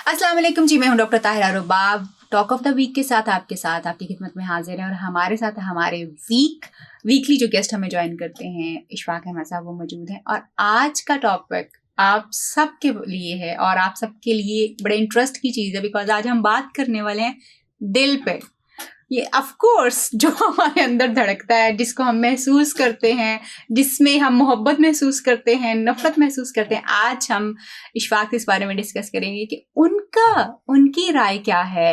अस्सलाम वालेकुम जी, मैं हूं doctor Tahira Rubab. Talk of the week के साथ आपकी खिदमत में हाजिर है और हमारे साथ हमारे वीकली जो गेस्ट हमें ज्वाइन करते हैं इशफाक अहमद साहब, वो मौजूद हैं। और आज का टॉपिक आप सबके लिए है और आप सबके लिए बड़े इंटरेस्ट की चीज़ है, बिकॉज आज हम बात करने वाले हैं दिल पे। ये ऑफ कोर्स जो हमारे अंदर धड़कता है, जिसको हम महसूस करते हैं, जिसमें हम मोहब्बत महसूस करते हैं, नफरत महसूस करते हैं। आज हम इशफाक से इस बारे में डिस्कस करेंगे कि उनकी राय क्या है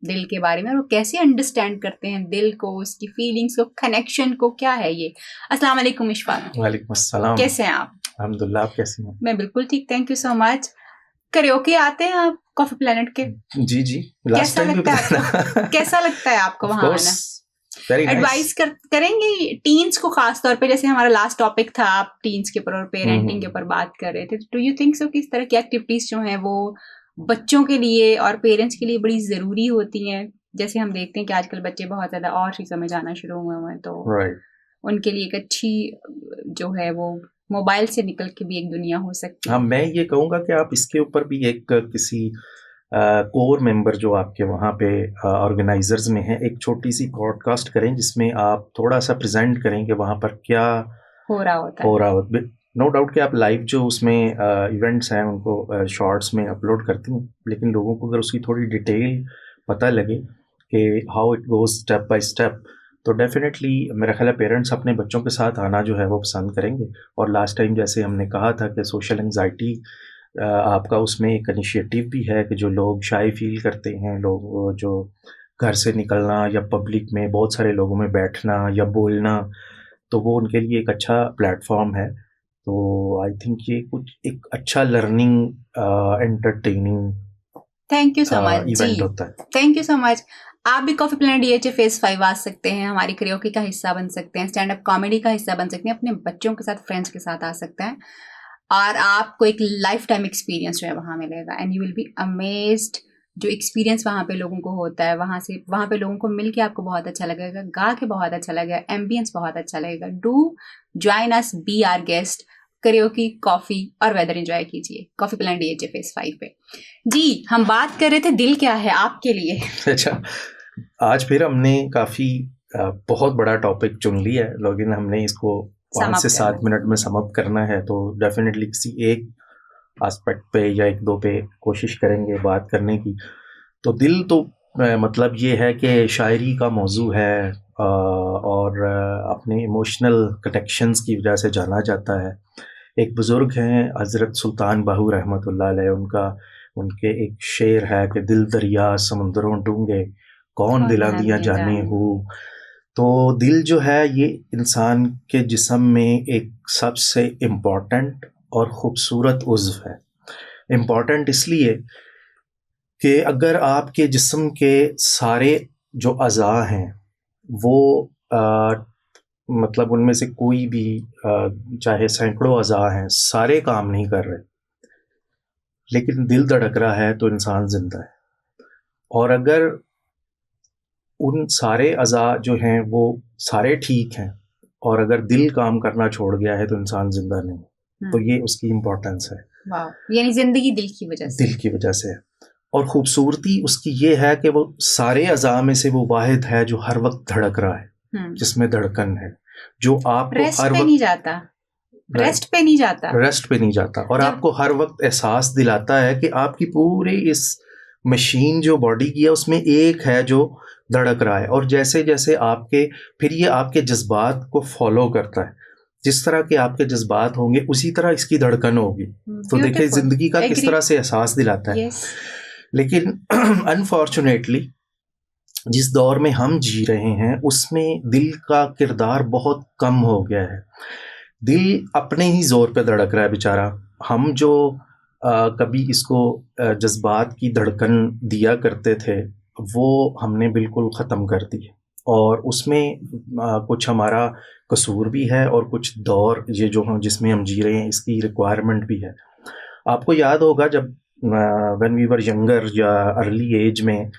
दिल के बारे में, और वो कैसे अंडरस्टैंड करते हैं दिल को, उसकी फीलिंग्स को, कनेक्शन को। क्या है ये? अस्सलाम वालेकुम इशफाक। वालेकुम अस्सलाम। कैसे हैं आप? अल्हम्दुलिल्लाह, आप कैसी हैं? मैं बिल्कुल ठीक, थैंक यू सो मच। करियोके आते हैं आप कॉफी प्लेनेट के? जी जी, लास्ट टाइम भी बताया। कैसा लगता है आपको वहाँ आना? एडवाइस करेंगे टीन्स को, खास तौर पे जैसे हमारा लास्ट टॉपिक था, आप टीन्स के ऊपर और पेरेंटिंग के ऊपर बात कर रहे थे। डू यू थिंक सो कि इस तरह की एक्टिविटीज जो हैं वो बच्चों के लिए और पेरेंट्स के लिए बड़ी ज़रूरी होती हैं? जैसे हम देखते हैं कि आजकल बच्चे बहुत ज़्यादा और चीज़ों में जाना शुरू हुए हैं, तो उनके लिए एक अच्छी जो है वो मोबाइल से निकल के भी एक दुनिया हो सकती है। हाँ, मैं ये कहूँगा कि आप इसके ऊपर भी एक किसी कोर मेंबर जो आपके वहाँ पे ऑर्गेनाइजर्स में हैं, एक छोटी सी पॉडकास्ट करें जिसमें आप थोड़ा सा प्रेजेंट करें कि वहाँ पर क्या हो रहा होता है। नो डाउट कि आप लाइव जो उसमें इवेंट्स हैं उनको शॉर्ट्स में अपलोड करती हैं, लेकिन लोगों को अगर उसकी थोड़ी डिटेल पता लगे कि how it goes step by step, तो डेफिनेटली मेरा ख्याल है पेरेंट्स अपने बच्चों के साथ आना जो है वो पसंद करेंगे। और लास्ट टाइम जैसे हमने कहा था कि सोशल एंग्जाइटी आपका उसमें एक इनिशिएटिव भी है कि जो लोग शाय फील करते हैं, लोग जो घर से निकलना या पब्लिक में बहुत सारे लोगों में बैठना या बोलना, तो वो उनके लिए एक अच्छा प्लेटफॉर्म है। तो आई थिंक ये कुछ एक अच्छा learning entertaining thank you so much event होता है। Thank you so much. आप भी कॉफी प्लेनेट DHA फेज 5 आ सकते हैं, हमारी करियोके का हिस्सा बन सकते हैं, स्टैंड अप कॉमेडी का हिस्सा बन सकते हैं, अपने बच्चों के साथ, फ्रेंड्स के साथ आ सकते हैं और आपको एक लाइफ टाइम एक्सपीरियंस जो है वहाँ मिलेगा। And you will be amazed जो एक्सपीरियंस वहाँ पे लोगों को होता है। वहाँ पे लोगों को मिल के आपको बहुत अच्छा लगेगा, गा के बहुत अच्छा लगेगा, एम्बियंस बहुत अच्छा लगेगा। Do join us, be our guest, karaoke, coffee और वेदर एंजॉय कीजिए कॉफी प्लेनेट DHA फेज 5 पे। जी, हम बात कर रहे थे दिल क्या है आपके लिए। अच्छा, आज फिर हमने काफ़ी बहुत बड़ा टॉपिक चुन लिया है, लेकिन हमने इसको 5 से 7 मिनट में समअप करना है, तो डेफिनेटली किसी एक एस्पेक्ट पे या एक दो पे कोशिश करेंगे बात करने की। तो दिल तो मतलब ये है कि शायरी का मौजू है और अपने इमोशनल कनेक्शंस की वजह से जाना जाता है। एक बुज़ुर्ग हैं हज़रत सुल्तान बाहू रहमतुल्लाह अलैह, उनके एक शेर है कि दिल दरिया समुंदरों डूंगे कौन दिला दिया जाने हो। तो दिल जो है ये इंसान के जिस्म में एक सबसे इम्पॉर्टेंट और ख़ूबसूरत उज़्व है। इम्पॉर्टेंट इसलिए कि अगर आपके जिस्म के सारे जो अज़ा हैं वो मतलब उनमें से कोई भी चाहे सैकड़ों अज़ा हैं, सारे काम नहीं कर रहे, लेकिन दिल धड़क रहा है, तो इंसान ज़िंदा है। और अगर उन सारे अज़ा जो हैं वो सारे ठीक हैं और अगर दिल काम करना छोड़ गया है, तो इंसान ज़िंदा नहीं। तो ये उसकी इम्पोर्टेंस है। यानी ज़िंदगी दिल की वजह से है। और ख़ूबसूरती उसकी ये है कि वो सारे अज़ा में से वो वाहिद है जो हर वक्त धड़क रहा है, जिसमें धड़कन है, जो आपको हर वक्त रेस्ट पे नहीं जाता और आपको हर वक्त एहसास दिलाता है कि आपकी पूरी इस मशीन जो बॉडी की है उसमें एक है जो धड़क रहा है। और जैसे जैसे फिर ये आपके जज्बात को फॉलो करता है, जिस तरह के आपके जज्बात होंगे उसी तरह इसकी धड़कन होगी। तो देखिए जिंदगी का किस तरह से एहसास दिलाता है। लेकिन अनफॉर्चुनेटली जिस दौर में हम जी रहे हैं उसमें दिल का किरदार बहुत कम हो गया है। दिल अपने ही जोर पे धड़क रहा है बेचारा। हम जो कभी इसको जज्बात की धड़कन दिया करते थे वो हमने बिल्कुल ख़त्म कर दी, और उसमें कुछ हमारा कसूर भी है और कुछ दौर ये जो हम जिसमें हम जी रहे हैं इसकी रिक्वायरमेंट भी है। आपको याद होगा जब व्हेन वी वर यंगर या अर्ली एज में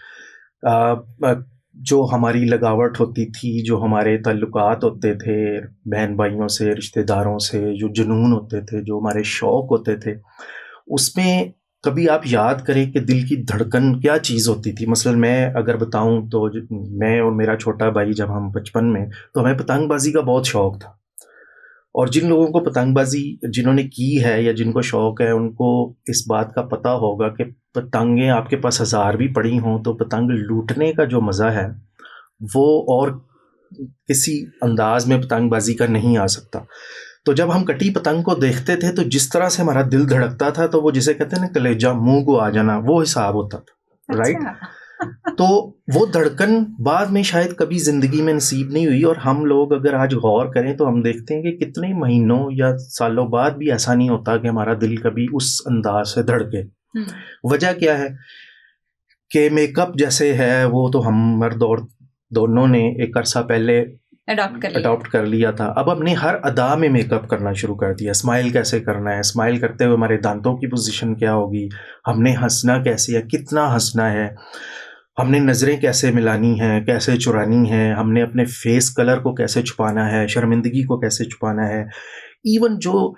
जो हमारी लगावट होती थी, जो हमारे ताल्लुकात होते थे बहन भाइयों से, रिश्तेदारों से, जो जुनून होते थे, जो हमारे शौक़ होते थे, उसमें कभी आप याद करें कि दिल की धड़कन क्या चीज़ होती थी। मसलन मैं अगर बताऊं तो मैं और मेरा छोटा भाई जब हम बचपन में, तो हमें पतंगबाजी का बहुत शौक था। और जिन लोगों को पतंगबाजी जिन्होंने की है या जिनको शौक है, उनको इस बात का पता होगा कि पतंगें आपके पास 1000 भी पड़ी हों तो पतंग लूटने का जो मज़ा है वो और किसी अंदाज में पतंगबाजी का नहीं आ सकता। तो जब हम कटी पतंग को देखते थे तो जिस तरह से हमारा दिल धड़कता था, तो वो जिसे कहते हैं ना कलेजा मुंह को आ जाना, वो हिसाब होता था। राइट। तो वो धड़कन बाद में शायद कभी जिंदगी में नसीब नहीं हुई। और हम लोग अगर आज गौर करें तो हम देखते हैं कि कितने महीनों या सालों बाद भी ऐसा नहीं होता कि हमारा दिल कभी उस अंदाज से धड़के। वजह क्या है कि मेकअप जैसे है वो तो हम मर्द और दोनों ने एक अरसा पहले अडॉप्ट कर लिया था। अब हमने हर अदा में मेकअप करना शुरू कर दिया। स्माइल कैसे करना है, स्माइल करते हुए हमारे दांतों की पोजीशन क्या होगी, हमने हंसना कैसे है, कितना हंसना है, हमने नज़रें कैसे मिलानी हैं, कैसे चुरानी है, हमने अपने फेस कलर को कैसे छुपाना है, शर्मिंदगी को कैसे छुपाना है। इवन जो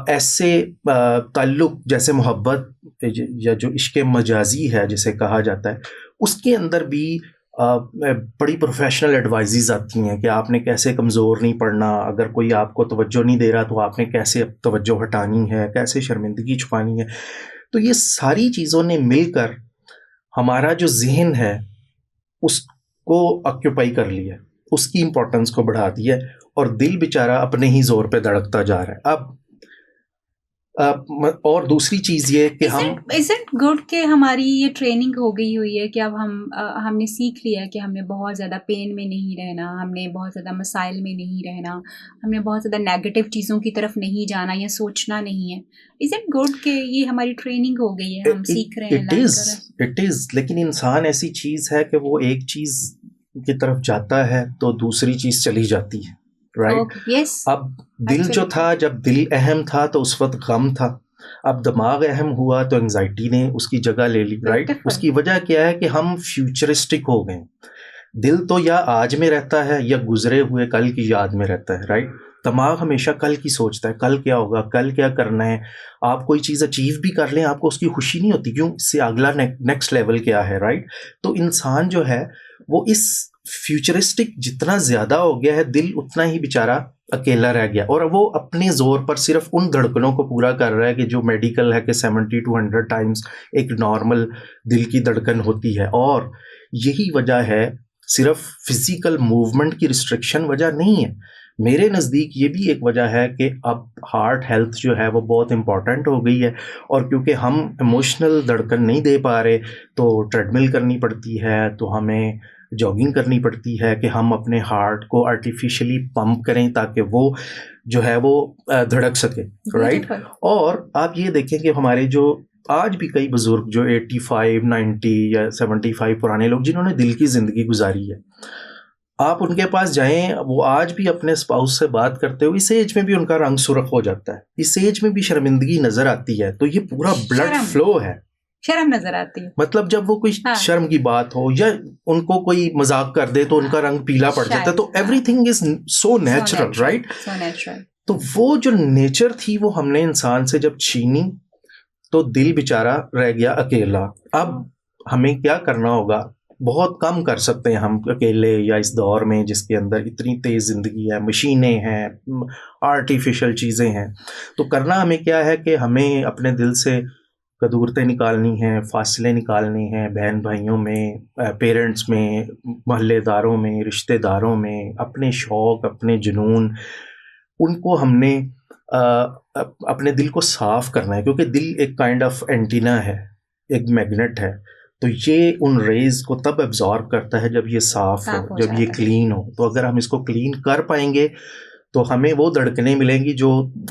ऐसे ताल्लुक जैसे मोहब्बत या जो इश्क़ मजाजी है जिसे कहा जाता है, उसके अंदर भी बड़ी प्रोफेशनल एडवाइजेज़ आती हैं कि आपने कैसे कमज़ोर नहीं पड़ना, अगर कोई आपको तवज्जो नहीं दे रहा तो आपने कैसे तवज्जो हटानी है, कैसे शर्मिंदगी छुपानी है। तो ये सारी चीज़ों ने मिलकर हमारा जो ज़हन है उसको ऑक्यूपाई कर लिया, उसकी इम्पोर्टेंस को बढ़ा दिया और दिल बेचारा अपने ही जोर पे धड़कता जा रहा है। अब और दूसरी चीज़ ये कि isn't good कि हमारी ये ट्रेनिंग हो गई हुई है कि अब हमने सीख लिया है कि हमने बहुत ज़्यादा पेन में नहीं रहना, हमने बहुत ज़्यादा मसाइल में नहीं रहना, हमने बहुत ज़्यादा नेगेटिव चीज़ों की तरफ नहीं जाना या सोचना नहीं है। isn't good कि ये हमारी ट्रेनिंग हो गई है, हम सीख रहे हैं। इट इज़ लेकिन इंसान ऐसी चीज़ है कि वो एक चीज़ की तरफ जाता है तो दूसरी चीज़ चली जाती है। राइट। yes. अब दिल जो था, जब दिल अहम था तो उस वक्त गम था, अब दिमाग अहम हुआ तो एंजाइटी ने उसकी जगह ले ली। राइट। उसकी वजह क्या है कि हम फ्यूचरिस्टिक हो गए। दिल तो या आज में रहता है या गुजरे हुए कल की याद में रहता है। राइट। दिमाग हमेशा कल की सोचता है, कल क्या होगा, कल क्या करना है। आप कोई चीज़ अचीव भी कर लें, आपको उसकी खुशी नहीं होती, क्यों, इससे अगला नेक्स्ट लेवल क्या है। राइट। तो इंसान जो है वो इस फ्यूचरिस्टिक जितना ज़्यादा हो गया है, दिल उतना ही बेचारा अकेला रह गया और वो अपने ज़ोर पर सिर्फ उन धड़कनों को पूरा कर रहा है कि जो मेडिकल है कि 70 to 100 टाइम्स एक नॉर्मल दिल की धड़कन होती है। और यही वजह है, सिर्फ फिजिकल मूवमेंट की रिस्ट्रिक्शन वजह नहीं है। मेरे नज़दीक ये भी एक वजह है कि अब हार्ट हेल्थ जो है वो बहुत इम्पॉर्टेंट हो गई है और क्योंकि हम इमोशनल धड़कन नहीं दे पा रहे तो ट्रेडमिल करनी पड़ती है, तो हमें जॉगिंग करनी पड़ती है कि हम अपने हार्ट को आर्टिफिशियली पंप करें ताकि वो जो है वो धड़क सके। राइट। और आप ये देखें कि हमारे जो आज भी कई बुजुर्ग जो 85, 90 या 75 पुराने लोग जिन्होंने दिल की ज़िंदगी गुजारी है, आप उनके पास जाएं, वो आज भी अपने स्पाउस से बात करते हुए इस एज में भी उनका रंग सुर्ख हो जाता है, इस एज में भी शर्मिंदगी नजर आती है। तो ये पूरा ब्लड फ्लो है, शर्म नजर आती है। मतलब जब वो कोई शर्म की बात हो या उनको कोई मजाक कर दे तो उनका रंग पीला पड़ जाता है। तो everything is so natural. Right. तो वो जो नेचर थी वो हमने इंसान से जब छीनी तो दिल बेचारा रह गया अकेला। अब हमें क्या करना होगा, बहुत कम कर सकते हैं हम अकेले या इस दौर में जिसके अंदर इतनी तेज़ ज़िंदगी है, मशीनें हैं, आर्टिफिशियल चीज़ें हैं। तो करना हमें क्या है कि हमें अपने दिल से कदूरतें निकालनी हैं, फासले निकालने हैं, बहन भाइयों में, पेरेंट्स में, महल्लेदारों में, रिश्तेदारों में, अपने शौक़, अपने जुनून, उनको हमने अपने दिल को साफ़ करना है क्योंकि दिल एक काइंड ऑफ एंटीना है, एक मैग्नेट है। तो ये उन रेज को तब एब्जॉर्ब करता है जब ये साफ़ हो, जब ये क्लीन हो। तो अगर हम इसको क्लीन कर पाएंगे तो हमें वो धड़कनें मिलेंगी जो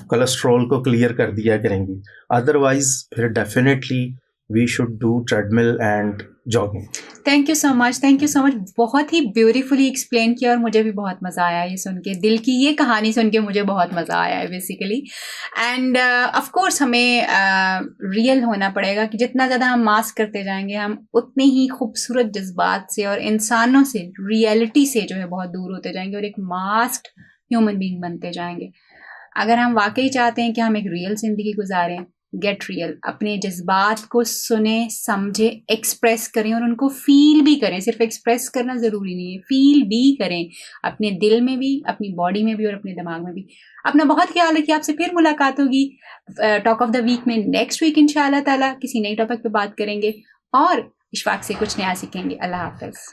कोलेस्ट्रॉल को क्लियर कर दिया करेंगी। अदरवाइज फिर definitely we should do treadmill and jogging. Thank you so much, thank you so much. बहुत ही ब्यूटीफुली एक्सप्लेन किया और मुझे भी बहुत मज़ा आया ये सुन के, दिल की ये कहानी सुन के मुझे बहुत मज़ा आया है बेसिकली। एंड ऑफ कोर्स हमें रियल होना पड़ेगा कि जितना ज़्यादा हम मास्क करते जाएंगे हम उतने ही खूबसूरत जज्बात से और इंसानों से, रियलिटी से जो है बहुत दूर होते जाएंगे और एक मास्क ह्यूमन बीइंग बनते जाएंगे। अगर हम वाकई चाहते हैं कि हम एक रियल ज़िंदगी गुजारें गेट रियल, अपने जज्बात को सुने, समझे, एक्सप्रेस करें और उनको फील भी करें। सिर्फ एक्सप्रेस करना ज़रूरी नहीं है, फील भी करें, अपने दिल में भी, अपनी बॉडी में भी और अपने दिमाग में भी। अपना बहुत ख्याल रखिए। आपसे फिर मुलाकात होगी टॉक ऑफ द वीक में नेक्स्ट वीक इंशाल्लाह ताला। किसी नई टॉपिक पे बात करेंगे और इशफाक से कुछ नया सीखेंगे। अल्लाह हाफ़िज़।